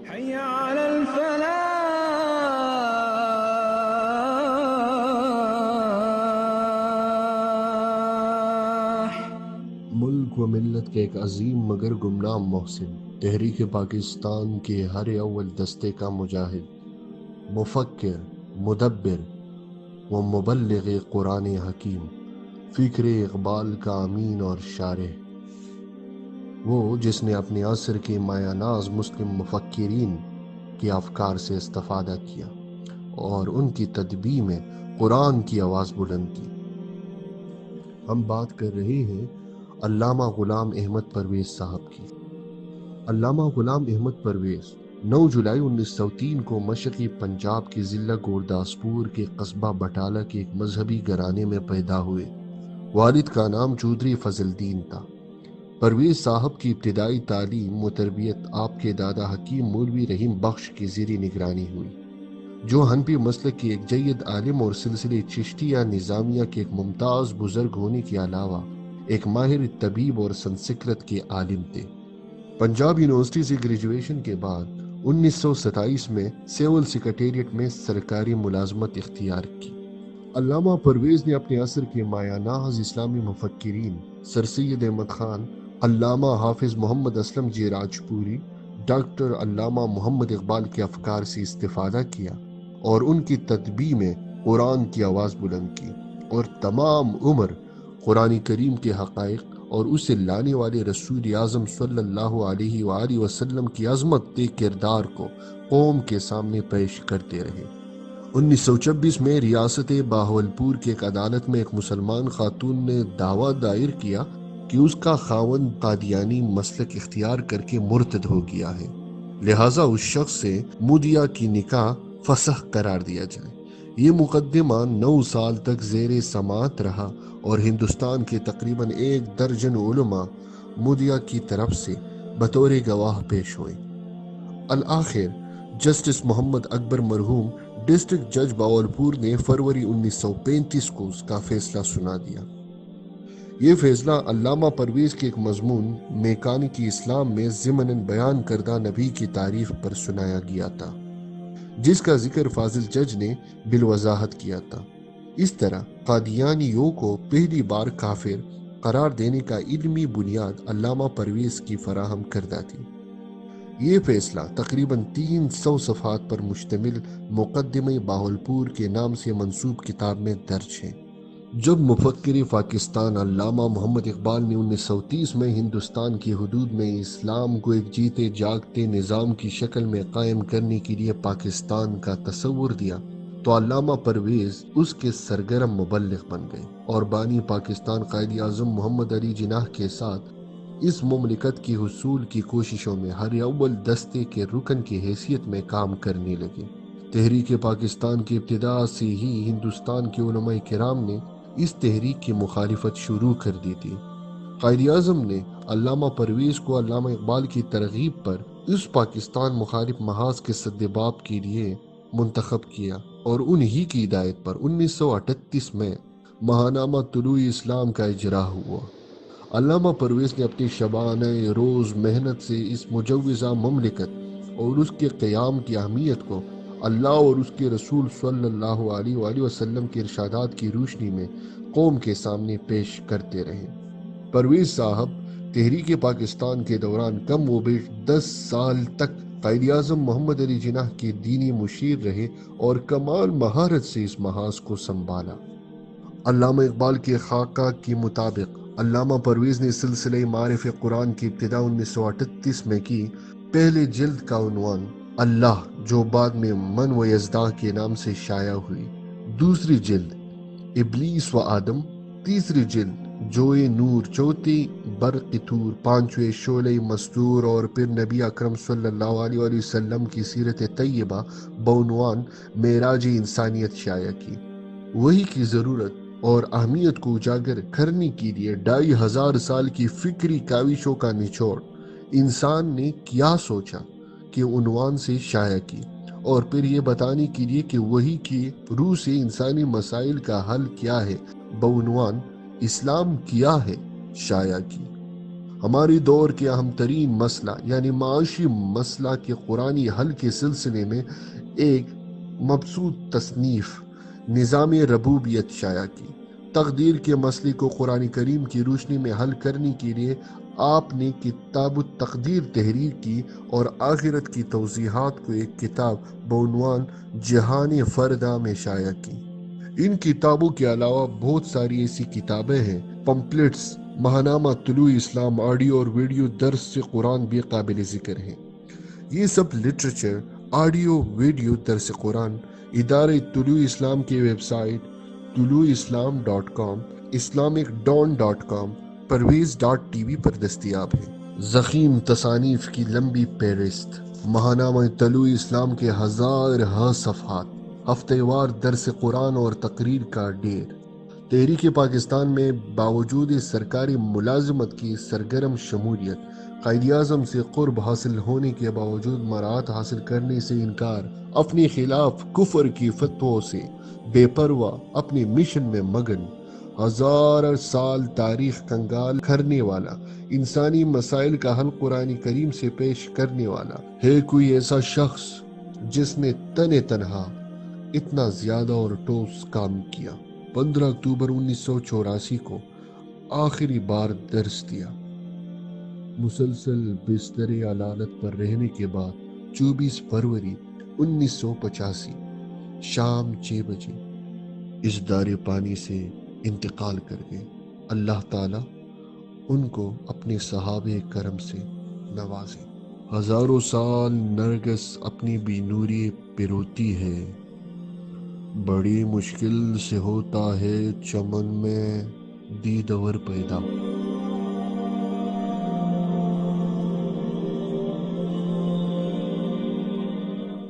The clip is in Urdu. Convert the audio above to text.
حي على الفلاح. ملک و ملت کے ایک عظیم مگر گمنام محسن، تحریک پاکستان کے ہر اول دستے کا مجاہد، مفکر، مدبر و مبلغ قرآن حکیم، فکر اقبال کا امین اور شارح، وہ جس نے اپنے عصر کے مایہ ناز مسلم مفکرین کے افکار سے استفادہ کیا اور ان کی تدبیر میں قرآن کی آواز بلند کی۔ ہم بات کر رہے ہیں علامہ غلام احمد پرویز صاحب کی۔ علامہ غلام احمد پرویز 9 جولائی 1903 کو مشرقی پنجاب کے ضلع گورداسپور کے قصبہ بٹالہ کے ایک مذہبی گھرانے میں پیدا ہوئے۔ والد کا نام چودھری فضل الدین تھا۔ پرویز صاحب کی ابتدائی تعلیم و تربیت آپ کے دادا حکیم مولوی رحیم بخش کی زیر نگرانی ہوئی، جو حنفی مسلک کے ایک جید عالم اور سلسلے چشتیہ نظامیہ کے ایک ممتاز بزرگ ہونے کے علاوہ ایک ماہر طبیب اور سنسکرت کے عالم تھے۔ پنجاب یونیورسٹی سے گریجویشن کے بعد 1927 میں سول سیکریٹریٹ میں سرکاری ملازمت اختیار کی۔ علامہ پرویز نے اپنے عصر کے مایہ ناز اسلامی مفکرین سر سید احمد خان، علامہ حافظ محمد اسلم جی راجپوری، ڈاکٹر علامہ محمد اقبال کے افکار سے استفادہ کیا اور ان کی تدبیر میں قرآن کی آواز بلند کی اور تمام عمر قرآن کریم کے حقائق اور اسے لانے والے رسول اعظم صلی اللہ علیہ وآلہ وسلم کی عظمت کردار کو قوم کے سامنے پیش کرتے رہے۔ 1926 میں ریاست بہاولپور کی ایک عدالت میں ایک مسلمان خاتون نے دعویٰ دائر کیا کہ اس کا خاوند قادیانی مسلک اختیار کر کے مرتد ہو گیا ہے، لہٰذا اس شخص سے مدعا کی نکاح فسخ قرار دیا جائے۔ یہ مقدمہ 9 سال تک زیر سماعت رہا اور ہندوستان کے تقریباً 1 درجن علماء مدعا کی طرف سے بطور گواہ پیش ہوئے۔ الآخر جسٹس محمد اکبر مرحوم ڈسٹرکٹ جج بہاولپور نے فروری 1935 کو اس کا فیصلہ سنا دیا۔ یہ فیصلہ علامہ پرویز کے ایک مضمون میکانیکی اسلام میں ضمناً بیان کردہ نبی کی تعریف پر سنایا گیا تھا، جس کا ذکر فاضل جج نے بالوضاحت کیا تھا۔ اس طرح قادیانیوں کو پہلی بار کافر قرار دینے کا علمی بنیاد علامہ پرویز کی فراہم کردہ تھی۔ یہ فیصلہ تقریباً 300 صفحات پر مشتمل مقدمہ بہاولپور کے نام سے منسوب کتاب میں درج ہے۔ جب مفکر پاکستان علامہ محمد اقبال نے 1930 میں ہندوستان کی حدود میں اسلام کو ایک جیتے جاگتے نظام کی شکل میں قائم کرنے کے لیے پاکستان کا تصور دیا تو علامہ پرویز اس کے سرگرم مبلغ بن گئے اور بانی پاکستان قائد اعظم محمد علی جناح کے ساتھ اس مملکت کی حصول کی کوششوں میں ہر اول دستے کے رکن کی حیثیت میں کام کرنے لگے۔ تحریک پاکستان کی ابتدا سے ہی ہندوستان کے علماء کرام نے اس تحریک کی مخالفت شروع کر دی تھی۔ قائد اعظم نے علامہ پرویز کو علامہ اقبال کی ترغیب پر اس پاکستان مخالف محاذ کے سدباب کے لیے منتخب کیا اور انہی کی ہدایت پر 1938 میں ماہنامہ طلوع اسلام کا اجرا ہوا۔ علامہ پرویز نے اپنی شبانہ روز محنت سے اس مجوزہ مملکت اور اس کے قیام کی اہمیت کو اللہ اور اس کے رسول صلی اللہ علیہ وآلہ وسلم کے ارشادات کی روشنی میں قوم کے سامنے پیش کرتے رہے۔ پرویز صاحب تحریک پاکستان کے دوران کم و بیش 10 سال تک قائد اعظم محمد علی جناح کے دینی مشیر رہے اور کمال مہارت سے اس محاذ کو سنبھالا۔ علامہ اقبال کے خاکہ کے مطابق علامہ پرویز نے سلسلہ معارف قرآن کی ابتدا 1938 میں کی۔ پہلے جلد کا عنوان اللہ، جو بعد میں من و یزداں کے نام سے شائع ہوئی، دوسری جلد ابلیس و آدم، تیسری جلد جوئے نور، چوتھی برق طور، پانچویں شعلہ مستور اور پھر نبی اکرم صلی اللہ علیہ وآلہ وسلم کی سیرت طیبہ بعنوان معراج انسانیت شائع کی۔ وحی کی ضرورت اور اہمیت کو اجاگر کرنے کے لیے 2500 سال کی فکری کاوشوں کا نچوڑ انسان نے کیا سوچا کے عنوان سے شائع کی، اور پھر یہ بتانے کے لیے کہ وحی کی روح سے انسانی مسائل کا حل کیا ہے بعنوان اسلام کیا ہے شائع کی۔ ہماری دور کے اہم ترین مسئلہ یعنی معاشی مسئلہ کے قرآنی حل کے سلسلے میں ایک مبسوط تصنیف نظام ربوبیت شائع کی۔ تقدیر کے مسئلے کو قرآن کریم کی روشنی میں حل کرنے کے لیے آپ نے کتاب التقدیر تحریر کی اور آخرت کی توضیحات کو ایک کتاب بعنوان جہان فردہ میں شائع کی۔ ان کتابوں کے علاوہ بہت ساری ایسی کتابیں ہیں، پمپلیٹس، ماہنامہ طلوع اسلام، آڈیو اور ویڈیو درس سے قرآن بھی قابل ذکر ہیں۔ یہ سب لٹریچر، آڈیو ویڈیو درس قرآن ادارہ طلوع اسلام کی ویب سائٹ طلوعاسلام.com، islamicdawn.com، پرویز.tv پر دستیاب ہے۔ ضخیم تصانیف کی لمبی فہرست، ماہنامہ طلوع اسلام کے ہزارہ صفحات، ہفتہ وار درس قرآن اور تقریر کا ڈھیر۔ تحریک پاکستان میں باوجود سرکاری ملازمت کی سرگرم شمولیت، قائد اعظم سے قرب حاصل ہونے کے باوجود مراعات حاصل کرنے سے انکار، اپنے خلاف کفر کی فتووں سے بے پرواہ اپنے مشن میں مگن، ہزارہ سال تاریخ کنگال کرنے والا، انسانی مسائل کا حل قرآن کریم سے پیش کرنے والا ہے کوئی ایسا شخص جس نے تنہا اتنا زیادہ اور ٹھوس کام کیا؟ 15 اکتوبر 1984 کو آخری بار درس دیا۔ مسلسل بستر علالت پر رہنے کے بعد 24 فروری 1985 شام 6 بجے اس دار پانی سے انتقال کر گئے۔ اللہ تعالیٰ ان کو اپنے صحابہ کرم سے نوازے۔ ہزاروں سال نرگس اپنی بے نوری پہ روتی ہے، بڑی مشکل سے ہوتا ہے چمن میں دیدور پیدا۔